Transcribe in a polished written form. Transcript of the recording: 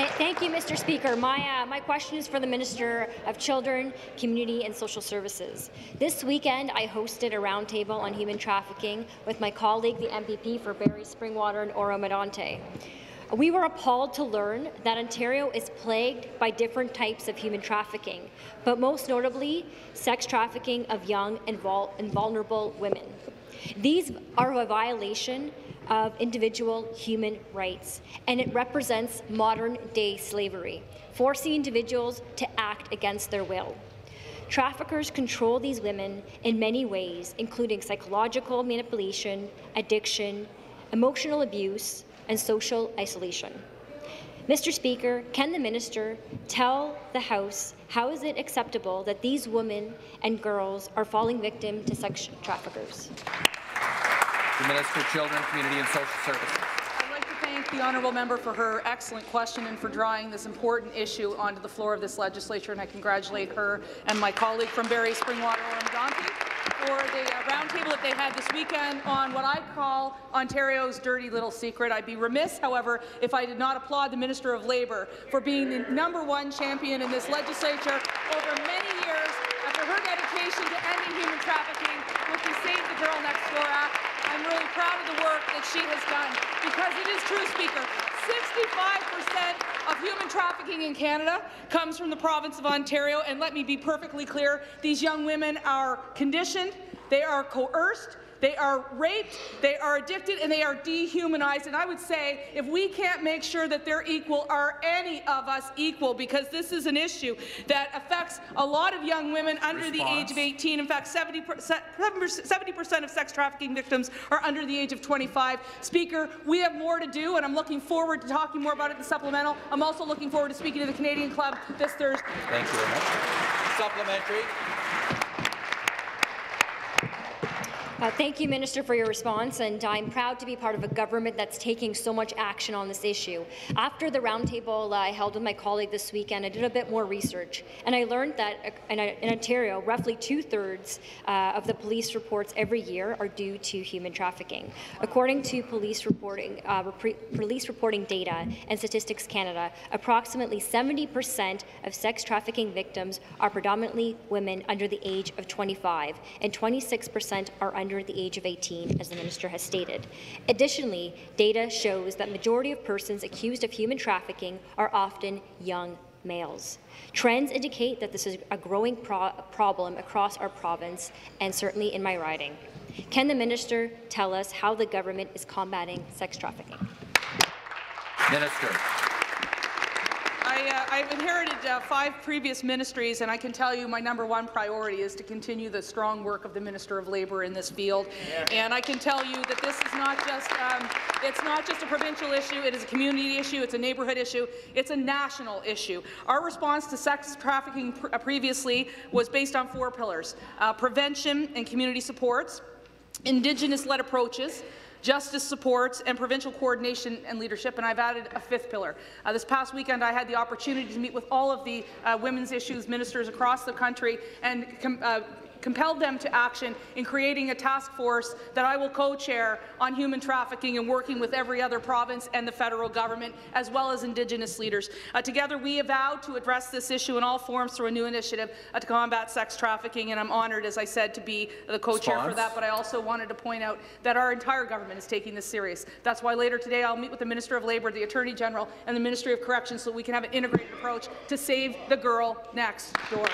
Thank you, Mr. Speaker. My question is for the Minister of Children, Community and Social Services. This weekend, I hosted a roundtable on human trafficking with my colleague, the MPP for Barrie, Springwater and Oro-Medonte. We were appalled to learn that Ontario is plagued by different types of human trafficking, but most notably, sex trafficking of young and vulnerable women. These are a violation of individual human rights, and it represents modern-day slavery, forcing individuals to act against their will. Traffickers control these women in many ways, including psychological manipulation, addiction, emotional abuse, and social isolation. Mr. Speaker, can the minister tell the House how is it acceptable that these women and girls are falling victim to sex traffickers? The Minister of Children, Community and Social Services. I'd like to thank the honourable member for her excellent question and for drawing this important issue onto the floor of this legislature, and I congratulate her and my colleague from Barrie, Springwater, Oro-Medonte for the roundtable that they had this weekend on what I call Ontario's dirty little secret. I'd be remiss, however, if I did not applaud the Minister of Labour for being the #1 champion in this legislature over many years after her dedication to ending human trafficking with the Save the Girl Next Door Act. I'm really proud of the work that she has done, because it is true, Speaker, 65% of human trafficking in Canada comes from the province of Ontario, and let me be perfectly clear, these young women are conditioned, they are coerced, they are raped, they are addicted, and they are dehumanized. And I would say, if we can't make sure that they're equal, are any of us equal? Because this is an issue that affects a lot of young women under the age of 18. In fact, 70% of sex trafficking victims are under the age of 25. Speaker, we have more to do, and I'm looking forward to talking more about it in the supplemental. I'm also looking forward to speaking to the Canadian Club this Thursday. Thank you very much. Supplementary. Thank you, Minister, for your response, and I'm proud to be part of a government that's taking so much action on this issue. After the roundtable I held with my colleague this weekend, I did a bit more research, and I learned that in Ontario, roughly 2/3 of the police reports every year are due to human trafficking. According to police reporting data and Statistics Canada, approximately 70% of sex trafficking victims are predominantly women under the age of 25, and 26% are under the age of 18, as the minister has stated. Additionally, data shows that majority of persons accused of human trafficking are often young males. Trends indicate that this is a growing problem across our province and certainly in my riding. Can the minister tell us how the government is combating sex trafficking? Minister. I've inherited 5 previous ministries, and I can tell you my #1 priority is to continue the strong work of the Minister of Labour in this field. And I can tell you that this is not just it's not just a provincial issue, it is a community issue, it's a neighbourhood issue, it's a national issue. Our response to sex trafficking previously was based on 4 pillars: prevention and community supports, Indigenous-led approaches, justice supports, and provincial coordination and leadership, and I've added a 5th pillar. This past weekend, I had the opportunity to meet with all of the women's issues ministers across the country and compelled them to action in creating a task force that I will co-chair on human trafficking and working with every other province and the federal government, as well as Indigenous leaders. Together, we have vowed to address this issue in all forms through a new initiative to combat sex trafficking, and I'm honoured, as I said, to be the co-chair for that, but I also wanted to point out that our entire government is taking this serious. That's why later today I'll meet with the Minister of Labour, the Attorney General, and the Ministry of Corrections so we can have an integrated approach to save the girl next door.